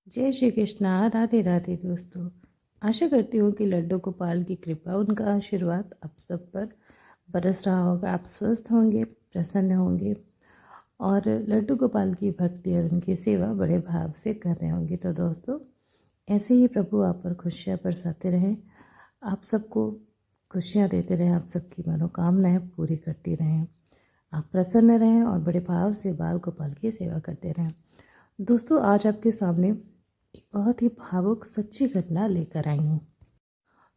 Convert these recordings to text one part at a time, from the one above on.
जय श्री कृष्णा। राधे राधे दोस्तों। आशा करती हूँ कि लड्डू गोपाल की कृपा, उनका आशीर्वाद आप सब पर बरस रहा होगा। आप स्वस्थ होंगे, प्रसन्न होंगे और लड्डू गोपाल की भक्ति और उनकी सेवा बड़े भाव से कर रहे होंगे। तो दोस्तों, ऐसे ही प्रभु आप पर खुशियाँ बरसाते रहें, आप सबको खुशियाँ देते रहें, आप सबकी मनोकामनाएं पूरी करती रहें, आप प्रसन्न रहें और बड़े भाव से बाल गोपाल की सेवा करते रहें। दोस्तों, आज आपके सामने एक बहुत ही भावुक सच्ची घटना लेकर आई हूँ।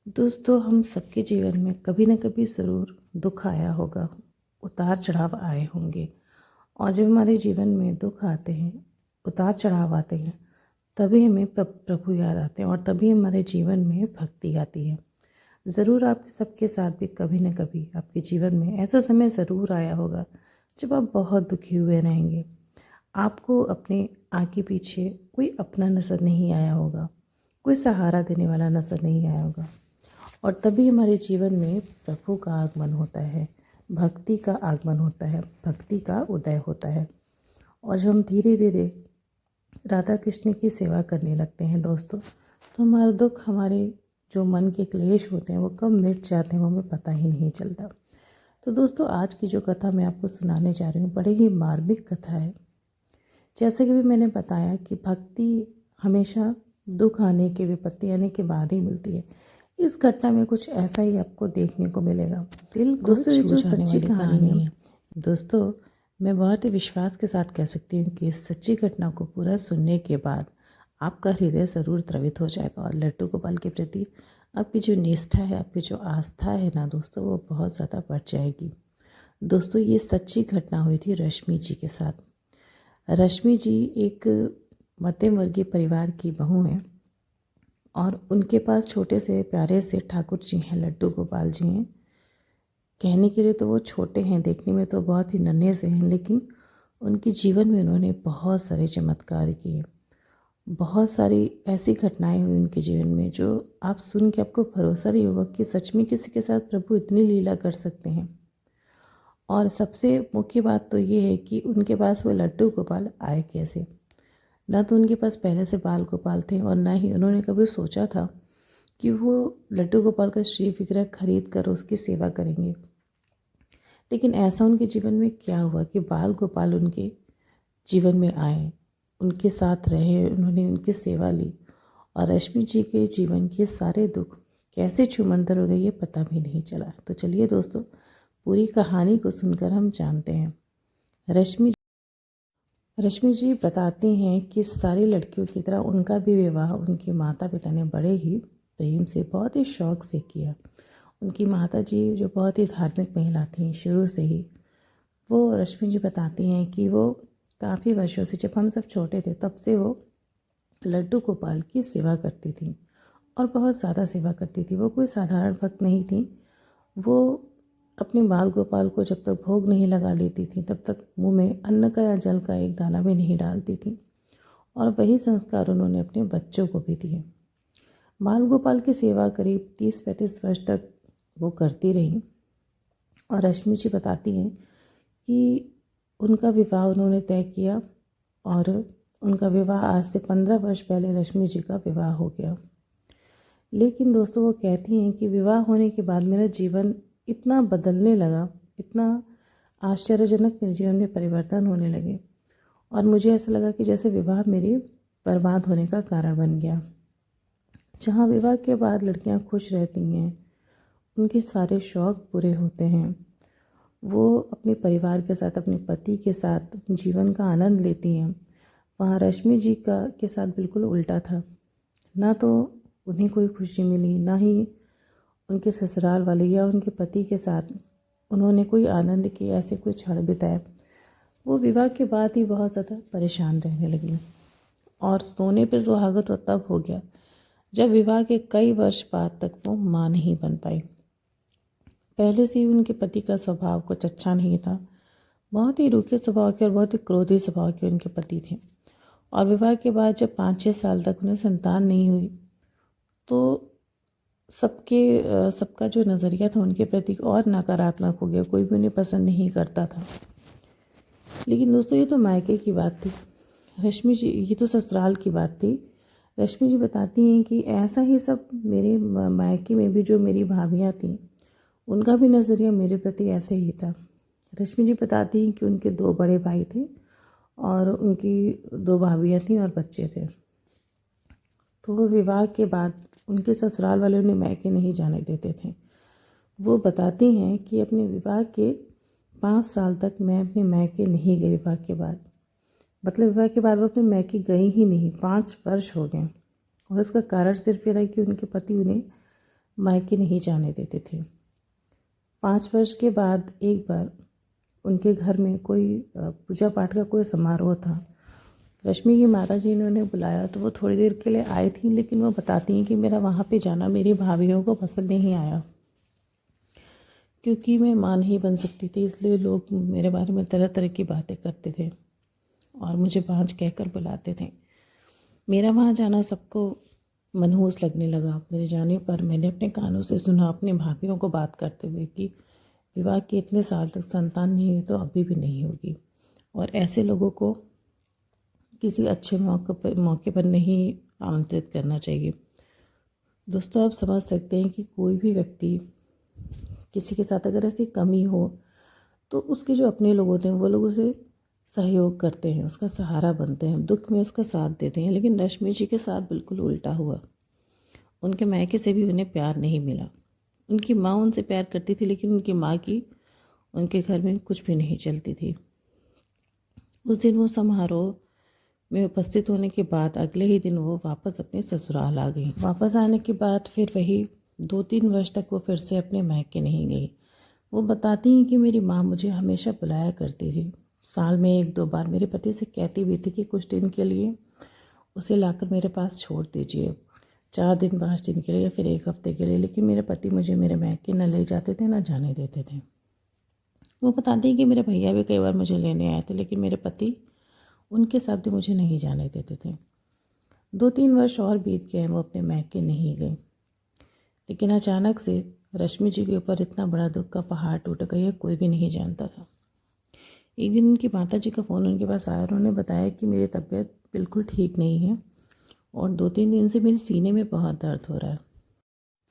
दोस्तों, हम सबके जीवन में कभी न कभी ज़रूर दुख आया होगा, उतार चढ़ाव आए होंगे। और जब हमारे जीवन में दुख आते हैं, उतार चढ़ाव आते हैं, तभी हमें प्रभु याद आते हैं और तभी हमारे जीवन में भक्ति आती है। ज़रूर आपके सबके साथ भी कभी न कभी आपके जीवन में ऐसा समय ज़रूर आया होगा जब आप बहुत दुखी हुए रहेंगे। आपको अपने आगे पीछे कोई अपना नज़र नहीं आया होगा, कोई सहारा देने वाला नज़र नहीं आया होगा और तभी हमारे जीवन में प्रभु का आगमन होता है, भक्ति का आगमन होता है, भक्ति का उदय होता है। और जब हम धीरे धीरे राधा कृष्ण की सेवा करने लगते हैं दोस्तों, तो हमारा दुख, हमारे जो मन के क्लेश होते हैं वो कब मिट जाते हैं वो हमें पता ही नहीं चलता। तो दोस्तों, आज की जो कथा मैं आपको सुनाने जा रही हूँ बड़ी ही मार्मिक कथा है। जैसे कि भी मैंने बताया कि भक्ति हमेशा दुख आने के, विपत्ति आने के बाद ही मिलती है। इस घटना में कुछ ऐसा ही आपको देखने को मिलेगा। दिल को दोस्तों, ये छू जो जाने सच्ची वाली कहानी है, दोस्तों, मैं बहुत ही विश्वास के साथ कह सकती हूँ कि इस सच्ची घटना को पूरा सुनने के बाद आपका हृदय ज़रूर द्रवित हो जाएगा और लड्डू गोपाल के प्रति आपकी जो निष्ठा है, आपकी जो आस्था है ना दोस्तों, वो बहुत ज़्यादा बढ़ जाएगी। दोस्तों, ये सच्ची घटना हुई थी रश्मि जी के साथ। रश्मि जी एक मध्यम वर्गीय परिवार की बहू हैं और उनके पास छोटे से प्यारे से ठाकुर जी हैं, लड्डू गोपाल जी हैं। कहने के लिए तो वो छोटे हैं, देखने में तो बहुत ही नन्हे से हैं, लेकिन उनके जीवन में उन्होंने बहुत सारे चमत्कार किए। बहुत सारी ऐसी घटनाएं हुई उनके जीवन में जो आप सुन के आपको भरोसा नहीं होगा कि सच में किसी के साथ प्रभु इतनी लीला कर सकते हैं। और सबसे मुख्य बात तो ये है कि उनके पास वो लड्डू गोपाल आए कैसे। ना तो उनके पास पहले से बाल गोपाल थे और ना ही उन्होंने कभी सोचा था कि वो लड्डू गोपाल का श्री विग्रह खरीद कर उसकी सेवा करेंगे। लेकिन ऐसा उनके जीवन में क्या हुआ कि बाल गोपाल उनके जीवन में आए, उनके साथ रहे, उन्होंने उनकी सेवा ली और रश्मि जी के जीवन के सारे दुख कैसे छूमंतर हो गए ये पता भी नहीं चला। तो चलिए दोस्तों, पूरी कहानी को सुनकर हम जानते हैं। रश्मि जी बताती हैं कि सारी लड़कियों की तरह उनका भी विवाह उनके माता पिता ने बड़े ही प्रेम से, बहुत ही शौक़ से किया। उनकी माता जी जो बहुत ही धार्मिक महिला थीं शुरू से ही, वो रश्मि जी बताती हैं कि वो काफ़ी वर्षों से, जब हम सब छोटे थे तब से वो लड्डू गोपाल की सेवा करती थी और बहुत ज़्यादा सेवा करती थी। वो कोई साधारण भक्त नहीं थी। वो अपने बाल गोपाल को जब तक भोग नहीं लगा लेती थी तब तक मुंह में अन्न का या जल का एक दाना भी नहीं डालती थी और वही संस्कार उन्होंने अपने बच्चों को भी दिए। बाल गोपाल की सेवा करीब 30-35 वर्ष तक वो करती रहीं और रश्मि जी बताती हैं कि उनका विवाह उन्होंने तय किया और उनका विवाह आज से 15 वर्ष पहले रश्मि जी का विवाह हो गया। लेकिन दोस्तों, वो कहती हैं कि विवाह होने के बाद मेरा जीवन इतना बदलने लगा, इतना आश्चर्यजनक मेरे जीवन में परिवर्तन होने लगे और मुझे ऐसा लगा कि जैसे विवाह मेरे बर्बाद होने का कारण बन गया। जहाँ विवाह के बाद लड़कियाँ खुश रहती हैं, उनके सारे शौक़ पूरे होते हैं, वो अपने परिवार के साथ, अपने पति के साथ जीवन का आनंद लेती हैं, वहाँ रश्मि जी का के साथ बिल्कुल उल्टा था। ना तो उन्हें कोई खुशी मिली, ना ही उनके ससुराल वाले या उनके पति के साथ उन्होंने कोई आनंद के ऐसे कोई क्षण बिताए। वो विवाह के बाद ही बहुत ज़्यादा परेशान रहने लगी और सोने पे सुहागा तो तब हो गया जब विवाह के कई वर्ष बाद तक वो माँ नहीं बन पाई। पहले से ही उनके पति का स्वभाव कुछ अच्छा नहीं था। बहुत ही रूखे स्वभाव के और बहुत ही क्रोधी स्वभाव के उनके पति थे और विवाह के बाद जब 5-6 साल तक उन्हें संतान नहीं हुई तो सबका जो नज़रिया था उनके प्रति और नकारात्मक हो गया। कोई भी उन्हें पसंद नहीं करता था। लेकिन दोस्तों, ये तो मायके की बात थी। रश्मि जी, ये तो ससुराल की बात थी। रश्मि जी बताती हैं कि ऐसा ही सब मेरे मायके में भी जो मेरी भाभियाँ थीं, उनका भी नज़रिया मेरे प्रति ऐसे ही था। रश्मि जी बताती हैं कि उनके 2 बड़े भाई थे और उनकी 2 भाभियाँ थीं और बच्चे थे। तो विवाह के बाद उनके ससुराल वाले उन्हें मायके नहीं जाने देते थे। वो बताती हैं कि अपने विवाह के 5 साल तक मैं अपने मायके नहीं गई। विवाह के बाद मतलब विवाह के बाद वो अपने मायके गई ही नहीं। 5 वर्ष हो गए और उसका कारण सिर्फ ये रहा कि उनके पति उन्हें मायके नहीं जाने देते थे। 5 वर्ष के बाद एक बार उनके घर में कोई पूजा पाठ का कोई समारोह था। रश्मि की माताजी ने उन्हें बुलाया तो वो थोड़ी देर के लिए आई थी, लेकिन वो बताती हैं कि मेरा वहाँ पे जाना मेरी भाभीयों को पसंद नहीं आया, क्योंकि मैं माँ नहीं बन सकती थी। इसलिए लोग मेरे बारे में तरह तरह की बातें करते थे और मुझे भांज कहकर बुलाते थे। मेरा वहाँ जाना सबको मनहूस लगने लगा। मेरे जाने पर मैंने अपने कानों से सुना अपने भाभीयों को बात करते हुए कि विवाह के इतने साल तक संतान नहीं हुई तो अभी भी नहीं होगी, और ऐसे लोगों को किसी अच्छे मौके पर नहीं आमंत्रित करना चाहिए। दोस्तों, आप समझ सकते हैं कि कोई भी व्यक्ति किसी के साथ अगर ऐसी कमी हो तो उसके जो अपने लोग होते हैं वो लोग उसे सहयोग करते हैं, उसका सहारा बनते हैं, दुख में उसका साथ देते हैं। लेकिन रश्मि जी के साथ बिल्कुल उल्टा हुआ। उनके मायके से भी उन्हें प्यार नहीं मिला। उनकी माँ उनसे प्यार करती थी, लेकिन उनकी माँ की उनके घर में कुछ भी नहीं चलती थी। उस दिन वो समारोह में उपस्थित होने के बाद अगले ही दिन वो वापस अपने ससुराल आ गई। वापस आने के बाद फिर वही 2-3 वर्ष तक वो फिर से अपने मायके नहीं गई। वो बताती हैं कि मेरी माँ मुझे हमेशा बुलाया करती थी। साल में 1-2 बार मेरे पति से कहती भी थी कि कुछ दिन के लिए उसे लाकर मेरे पास छोड़ दीजिए, 4 दिन 5 दिन के लिए या फिर 1 हफ्ते के लिए। लेकिन मेरे पति मुझे मेरे मायके न ले जाते थे न जाने देते थे। वो बताती हैं कि मेरे भैया भी कई बार मुझे लेने आए थे, लेकिन मेरे पति उनके साथ भी मुझे नहीं जाने देते थे। 2-3 वर्ष और बीत गए, वो अपने मायके नहीं गए। लेकिन अचानक से रश्मि जी के ऊपर इतना बड़ा दुख का पहाड़ टूट गया, कोई भी नहीं जानता था। एक दिन उनकी माता जी का फ़ोन उनके पास आया और उन्होंने बताया कि मेरी तबीयत बिल्कुल ठीक नहीं है और 2-3 दिन से मेरे सीने में बहुत दर्द हो रहा है।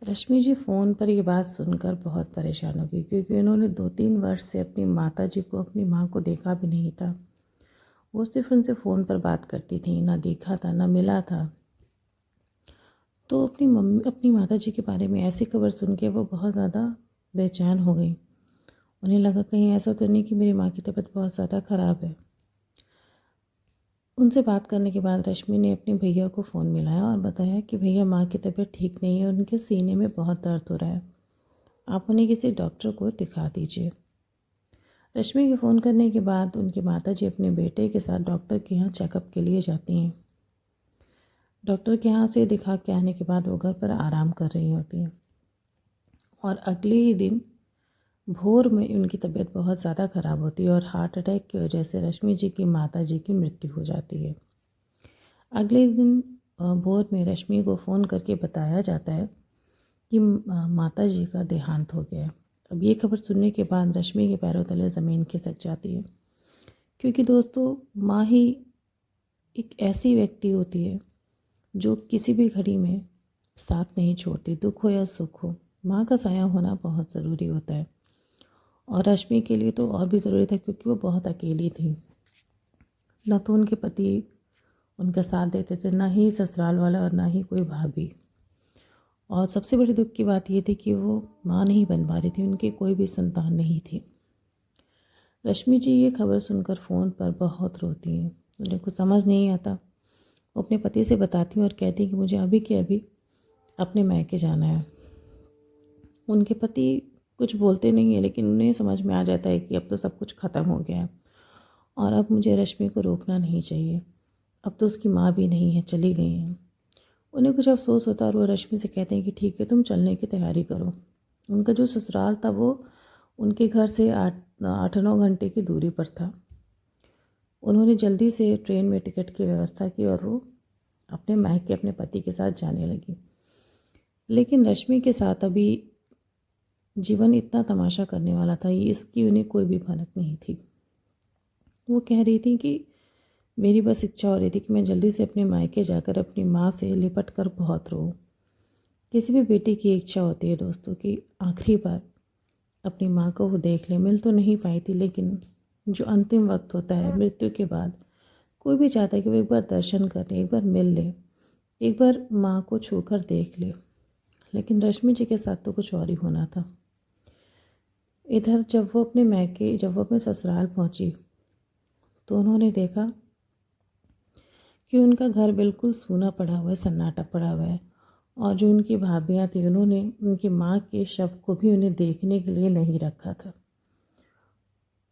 रश्मि जी फ़ोन पर ये बात सुनकर बहुत परेशान हो गई, क्योंकि उन्होंने 2-3 वर्ष से अपनी माता जी को, अपनी माँ को देखा भी नहीं था। वो सिर्फ उनसे फ़ोन पर बात करती थी, ना देखा था ना मिला था। तो अपनी माता जी के बारे में ऐसी खबर सुन के वो बहुत ज़्यादा बेचैन हो गई। उन्हें लगा कहीं ऐसा तो नहीं कि मेरी माँ की तबीयत बहुत ज़्यादा ख़राब है। उनसे बात करने के बाद रश्मि ने अपने भैया को फ़ोन मिलाया और बताया कि भैया, माँ की तबीयत ठीक नहीं है और उनके सीने में बहुत दर्द हो रहा है, आप उन्हें किसी डॉक्टर को दिखा दीजिए। रश्मि के फ़ोन करने के बाद उनकी माता जी अपने बेटे के साथ डॉक्टर के यहाँ चेकअप के लिए जाती हैं। डॉक्टर के यहाँ से दिखा के आने के बाद वो घर पर आराम कर रही होती हैं और अगले ही दिन भोर में उनकी तबीयत बहुत ज़्यादा ख़राब होती है और हार्ट अटैक की वजह से रश्मि जी की माता जी की मृत्यु हो जाती है। अगले दिन भोर में रश्मि को फ़ोन करके बताया जाता है कि माता जी का देहांत हो गया है। अब ये खबर सुनने के बाद रश्मि के पैरों तले ज़मीन खिसक जाती है, क्योंकि दोस्तों, माँ ही एक ऐसी व्यक्ति होती है जो किसी भी घड़ी में साथ नहीं छोड़ती, दुख हो या सुख हो। माँ का साया होना बहुत ज़रूरी होता है और रश्मि के लिए तो और भी ज़रूरी था, क्योंकि वो बहुत अकेली थी। न तो उनके पति उनका साथ देते थे, ना ही ससुराल वाला और ना ही कोई भाभी। और सबसे बड़ी दुख की बात ये थी कि वो माँ नहीं बन पा रही थी, उनकी कोई भी संतान नहीं थी। रश्मि जी ये खबर सुनकर फ़ोन पर बहुत रोती हैं। उन्हें कुछ समझ नहीं आता। वो अपने पति से बताती हैं और कहती हैं कि मुझे अभी के अभी अपने मायके जाना है। उनके पति कुछ बोलते नहीं हैं, लेकिन उन्हें समझ में आ जाता है कि अब तो सब कुछ ख़त्म हो गया है और अब मुझे रश्मि को रोकना नहीं चाहिए। अब तो उसकी माँ भी नहीं है, चली गई हैं। उन्हें कुछ अफसोस होता है और वो रश्मि से कहते हैं कि ठीक है, तुम चलने की तैयारी करो। उनका जो ससुराल था वो उनके घर से 8-9 घंटे की दूरी पर था। उन्होंने जल्दी से ट्रेन में टिकट की व्यवस्था की और वो अपने मायके अपने पति के साथ जाने लगी। लेकिन रश्मि के साथ अभी जीवन इतना तमाशा करने वाला था, इसकी उन्हें कोई भी भनक नहीं थी। वो कह रही थी कि मेरी बस इच्छा हो रही थी कि मैं जल्दी से अपने मायके जाकर अपनी माँ से लिपट कर बहुत रोऊं। किसी भी बेटी की इच्छा होती है दोस्तों कि आखिरी बार अपनी माँ को वो देख ले। मिल तो नहीं पाई थी, लेकिन जो अंतिम वक्त होता है मृत्यु के बाद, कोई भी चाहता है कि वो एक बार दर्शन कर ले, एक बार मिल ले, एक बार माँ को छूकर देख ले। लेकिन रश्मि जी के साथ तो कुछ और ही होना था। इधर जब वो अपने ससुराल पहुंची तो उन्होंने देखा कि उनका घर बिल्कुल सूना पड़ा हुआ है, सन्नाटा पड़ा हुआ है। और जो उनकी भाभियाँ थी, उन्होंने उनकी माँ के शव को भी उन्हें देखने के लिए नहीं रखा था।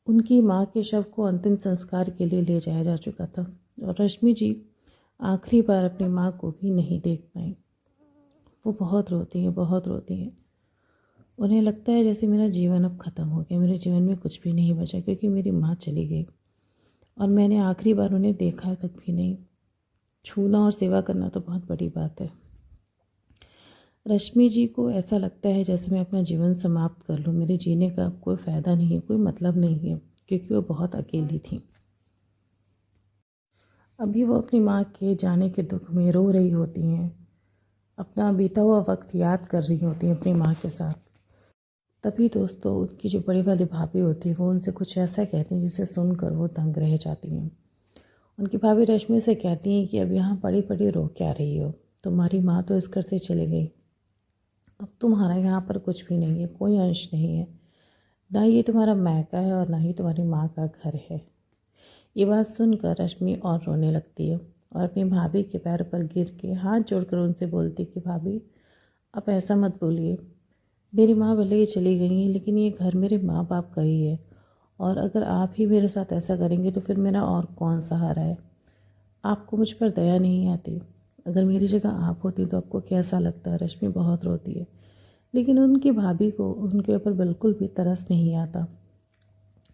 उनकी माँ के शव को अंतिम संस्कार के लिए ले जाया जा चुका था और रश्मि जी आखिरी बार अपनी माँ को भी नहीं देख पाई। वो बहुत रोती हैं, बहुत रोती हैं। उन्हें लगता है जैसे मेरा जीवन अब ख़त्म हो गया, मेरे जीवन में कुछ भी नहीं बचा, क्योंकि मेरी माँ चली गई और मैंने आखिरी बार उन्हें देखा तक भी नहीं। छूना और सेवा करना तो बहुत बड़ी बात है। रश्मि जी को ऐसा लगता है जैसे मैं अपना जीवन समाप्त कर लूँ, मेरे जीने का कोई फ़ायदा नहीं है, कोई मतलब नहीं है, क्योंकि वो बहुत अकेली थी। अभी वो अपनी माँ के जाने के दुख में रो रही होती हैं, अपना बीता हुआ वक्त याद कर रही होती हैं अपनी माँ के साथ। तभी दोस्तों उनकी जो बड़ी वाली भाभी होती है वो उनसे कुछ ऐसा कहती हैं जिसे सुनकर वो दंग रह जाती हैं। उनकी भाभी रश्मि से कहती हैं कि अब यहाँ पड़ी पड़ी रो क्या रही हो, तुम्हारी माँ तो इस घर से चली गई, अब तुम्हारा यहाँ पर कुछ भी नहीं है, कोई अंश नहीं है, ना ये तुम्हारा मायका है और ना ही तुम्हारी माँ का घर है। ये बात सुनकर रश्मि और रोने लगती है और अपनी भाभी के पैर पर गिर के हाथ जोड़कर उनसे बोलती कि भाभी आप ऐसा मत बोलिए, मेरी माँ भले ही चली गई हैं, लेकिन ये घर मेरे माँ बाप का ही है, और अगर आप ही मेरे साथ ऐसा करेंगे तो फिर मेरा और कौन सहारा है। आपको मुझ पर दया नहीं आती, अगर मेरी जगह आप होती तो आपको कैसा लगता। रश्मि बहुत रोती है, लेकिन उनकी भाभी को उनके ऊपर बिल्कुल भी तरस नहीं आता।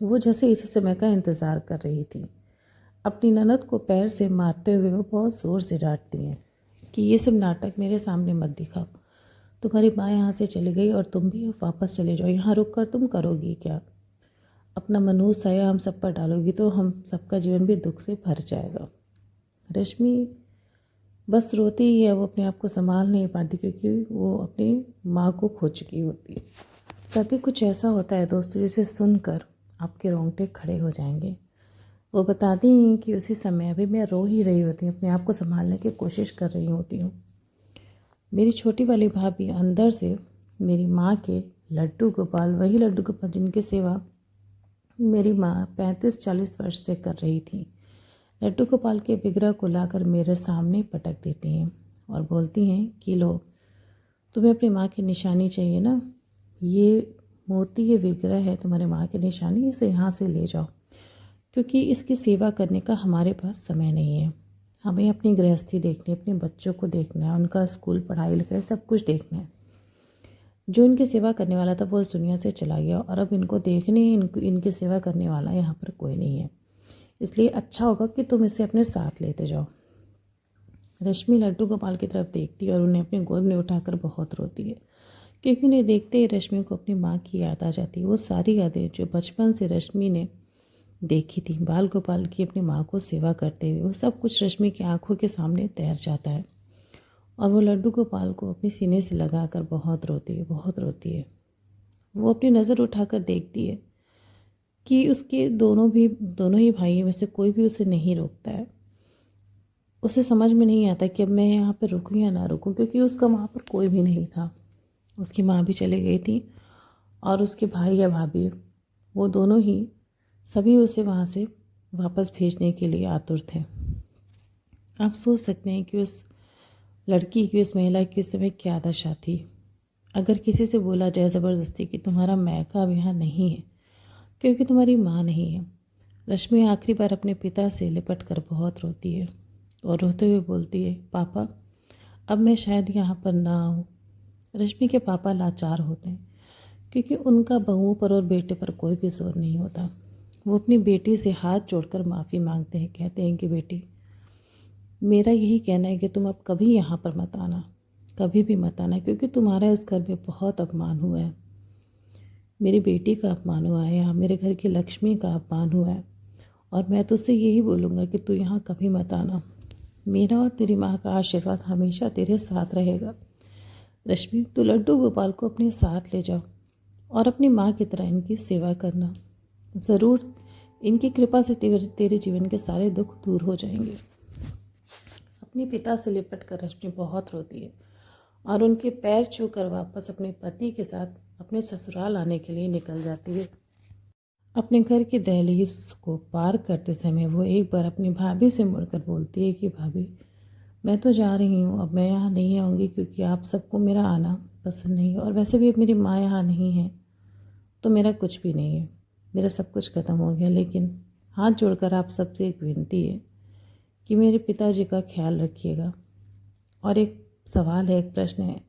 वो जैसे इसी समय का इंतज़ार कर रही थी। अपनी ननद को पैर से मारते हुए वो बहुत ज़ोर से डांटती हैं कि ये सब नाटक मेरे सामने मत दिखाओ। तुम्हारी माँ यहाँ से चली गई और तुम भी अब वापस चले जाओ। यहाँ रुक कर तुम करोगी क्या? अपना मनहूस साया हम सब पर डालोगी तो हम सबका जीवन भी दुख से भर जाएगा। रश्मि बस रोती ही है, वो अपने आप को संभाल नहीं पाती, क्योंकि वो अपनी माँ को खो चुकी होती है। तभी कुछ ऐसा होता है दोस्तों जिसे सुनकर आपके रोंगटे खड़े हो जाएंगे। वो बताती हैं कि उसी समय अभी मैं रो ही रही होती हूँ, अपने आप को संभालने की कोशिश कर रही होती हूँ। मेरी छोटी वाली भाभी अंदर से मेरी माँ के लड्डू गोपाल, वही लड्डू गोपाल जिनकी सेवा मेरी माँ 35-40 वर्ष से कर रही थी, लड्डू गोपाल के विग्रह को लाकर मेरे सामने पटक देती हैं और बोलती हैं कि लो, तुम्हें अपनी माँ की निशानी चाहिए ना, ये मूर्ति, ये विग्रह है तुम्हारी माँ की निशानी, इसे यहाँ से ले जाओ, क्योंकि इसकी सेवा करने का हमारे पास समय नहीं है। हमें अपनी गृहस्थी देखनी है, अपने बच्चों को देखना है, उनका स्कूल, पढ़ाई लिखाई सब कुछ देखना है। जो इनकी सेवा करने वाला था वो इस दुनिया से चला गया और अब इनको देखने, इनकी सेवा करने वाला यहाँ पर कोई नहीं है, इसलिए अच्छा होगा कि तुम इसे अपने साथ लेते जाओ। रश्मि लड्डू गोपाल की तरफ देखती है और उन्हें अपने गोद में उठाकर बहुत रोती है, क्योंकि उन्हें देखते ही रश्मि को अपनी माँ की याद आ जाती है। वो सारी यादें जो बचपन से रश्मि ने देखी थी बाल गोपाल की अपनी माँ को सेवा करते हुए, वो सब कुछ रश्मि की आंखों के सामने तैर जाता है और वो लड्डू गोपाल को अपने सीने से लगाकर बहुत रोती है, बहुत रोती है। वो अपनी नज़र उठाकर देखती है कि उसके दोनों ही भाइयों में से कोई भी उसे नहीं रोकता है। उसे समझ में नहीं आता कि अब मैं यहाँ पर रुकूँ या ना रुकूँ, क्योंकि उसका वहाँ पर कोई भी नहीं था। उसकी माँ भी चली गई थी और उसके भाई या भाभी, वो दोनों ही सभी उसे वहाँ से वापस भेजने के लिए आतुर थे। आप सोच सकते हैं कि उस लड़की की, उस महिला की उस समय क्या दशा थी। अगर किसी से बोला जाए ज़बरदस्ती कि तुम्हारा मायका अब यहाँ नहीं है क्योंकि तुम्हारी माँ नहीं है, रश्मि आखिरी बार अपने पिता से लिपट कर बहुत रोती है और रोते हुए बोलती है, पापा अब मैं शायद यहाँ पर ना आऊँ। रश्मि के पापा लाचार होते हैं, क्योंकि उनका बहुओं पर और बेटे पर कोई भी जोर नहीं होता। वो अपनी बेटी से हाथ जोड़कर माफ़ी मांगते हैं, कहते हैं कि बेटी, मेरा यही कहना है कि तुम अब कभी यहाँ पर मत आना, कभी भी मत आना, क्योंकि तुम्हारा इस घर में बहुत अपमान हुआ है। मेरी बेटी का अपमान हुआ है, यहाँ मेरे घर की लक्ष्मी का अपमान हुआ है और मैं तुझसे यही बोलूँगा कि तू यहाँ कभी मत आना। मेरा और तेरी माँ का आशीर्वाद हमेशा तेरे साथ रहेगा। रश्मि, तू लड्डू गोपाल को अपने साथ ले जाओ और अपनी माँ की तरह इनकी सेवा करना। ज़रूर इनकी कृपा से तेरे जीवन के सारे दुख दूर हो जाएंगे। अपने पिता से लिपट कर रश्मि बहुत रोती है और उनके पैर छूकर वापस अपने पति के साथ अपने ससुराल आने के लिए निकल जाती है। अपने घर की दहलीज को पार करते समय वो एक बार अपनी भाभी से मुड़कर बोलती है कि भाभी, मैं तो जा रही हूँ, अब मैं यहाँ नहीं आऊँगी क्योंकि आप सबको मेरा आना पसंद नहीं है और वैसे भी अब मेरी माँ यहाँ नहीं है तो मेरा कुछ भी नहीं है, मेरा सब कुछ ख़त्म हो गया। लेकिन हाथ जोड़कर आप सबसे एक विनती है कि मेरे पिताजी का ख्याल रखिएगा। और एक सवाल है, एक प्रश्न है,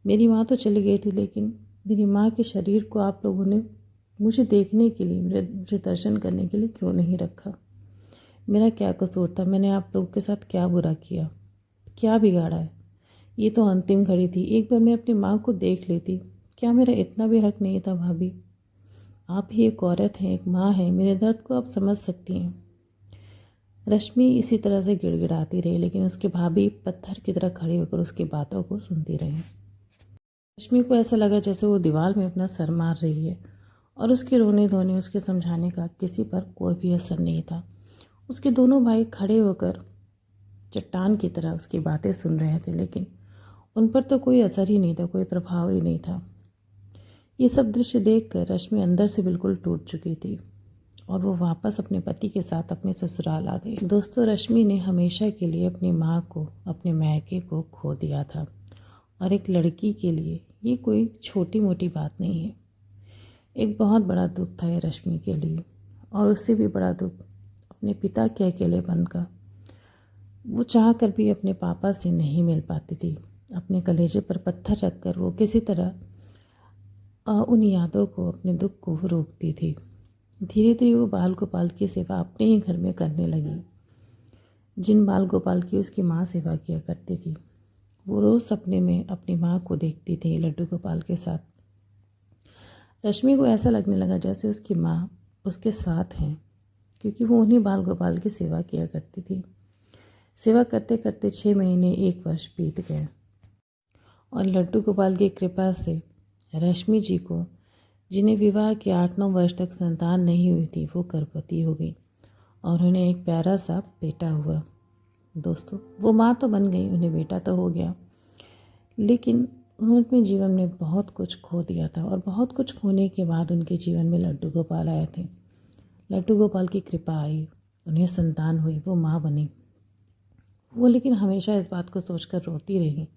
मेरी माँ तो चली गई थी लेकिन मेरी माँ के शरीर को आप लोगों ने मुझे देखने के लिए, मुझे दर्शन करने के लिए क्यों नहीं रखा? मेरा क्या कसूर था? मैंने आप लोगों के साथ क्या बुरा किया, क्या बिगाड़ा है? ये तो अंतिम घड़ी थी, एक बार मैं अपनी माँ को देख लेती। क्या मेरा इतना भी हक नहीं था भाभी? आप ही एक औरत हैं, एक माँ हैं, मेरे दर्द को आप समझ सकती हैं। रश्मि इसी तरह से गिड़गिड़ाती रही लेकिन उसकी भाभी पत्थर की तरह खड़ी होकर उसकी बातों को सुनती रही। रश्मि को ऐसा लगा जैसे वो दीवार में अपना सर मार रही है और उसके रोने धोने, उसके समझाने का किसी पर कोई भी असर नहीं था। उसके दोनों भाई खड़े होकर चट्टान की तरह उसकी बातें सुन रहे थे लेकिन उन पर तो कोई असर ही नहीं था, कोई प्रभाव ही नहीं था। ये सब दृश्य देखकर रश्मि अंदर से बिल्कुल टूट चुकी थी और वो वापस अपने पति के साथ अपने ससुराल आ गई। दोस्तों, रश्मि ने हमेशा के लिए अपनी माँ को, अपने मायके को खो दिया था और एक लड़की के लिए ये कोई छोटी मोटी बात नहीं है। एक बहुत बड़ा दुख था ये रश्मि के लिए और उससे भी बड़ा दुख अपने पिता के अकेलेपन का। वो चाह कर भी अपने पापा से नहीं मिल पाती थी। अपने कलेजे पर पत्थर रखकर वो किसी तरह उन यादों को, अपने दुख को रोकती थी। धीरे धीरे वो बाल गोपाल की सेवा अपने ही घर में करने लगी, जिन बाल गोपाल की उसकी माँ सेवा किया करती थी। वो रोज़ सपने में अपनी माँ को देखती थी लड्डू गोपाल के साथ। रश्मि को ऐसा लगने लगा जैसे उसकी माँ उसके साथ हैं क्योंकि वो उन्हीं बाल गोपाल की सेवा किया करती थी। सेवा करते करते 6 महीने, 1 वर्ष बीत गए और लड्डू गोपाल की कृपा से रश्मि जी को, जिन्हें विवाह के 8-9 वर्ष तक संतान नहीं हुई थी, वो गर्भवती हो गई और उन्हें एक प्यारा सा बेटा हुआ। दोस्तों, वो माँ तो बन गई, उन्हें बेटा तो हो गया, लेकिन उन्होंने अपने जीवन में बहुत कुछ खो दिया था और बहुत कुछ खोने के बाद उनके जीवन में लड्डू गोपाल आए थे। लड्डू गोपाल की कृपा आई, उन्हें संतान हुई, वो माँ बनी। वो लेकिन हमेशा इस बात को सोचकर रोती रही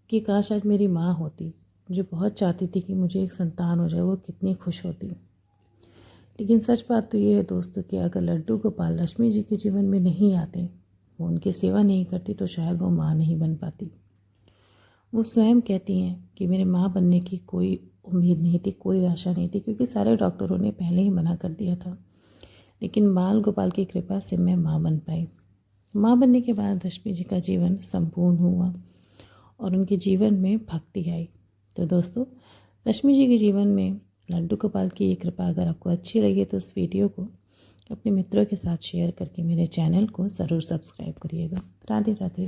कि काश आज मेरी माँ होती। मुझे बहुत चाहती थी कि मुझे एक संतान हो जाए, वो कितनी खुश होती। लेकिन सच बात तो ये है दोस्तों कि अगर लड्डू गोपाल रश्मि जी के जीवन में नहीं आते, वो उनकी सेवा नहीं करती, तो शायद वो माँ नहीं बन पाती। वो स्वयं कहती हैं कि मेरे माँ बनने की कोई उम्मीद नहीं थी, कोई आशा नहीं थी क्योंकि सारे डॉक्टरों ने पहले ही मना कर दिया था। लेकिन बाल गोपाल की कृपा से मैं माँ बन पाई। माँ बनने के बाद रश्मि जी का जीवन संपूर्ण हुआ और उनके जीवन में भक्ति आई। तो दोस्तों, रश्मि जी के जीवन में लड्डू गोपाल की ये कृपा अगर आपको अच्छी लगी तो इस वीडियो को अपने मित्रों के साथ शेयर करके मेरे चैनल को ज़रूर सब्सक्राइब करिएगा। राधे राधे।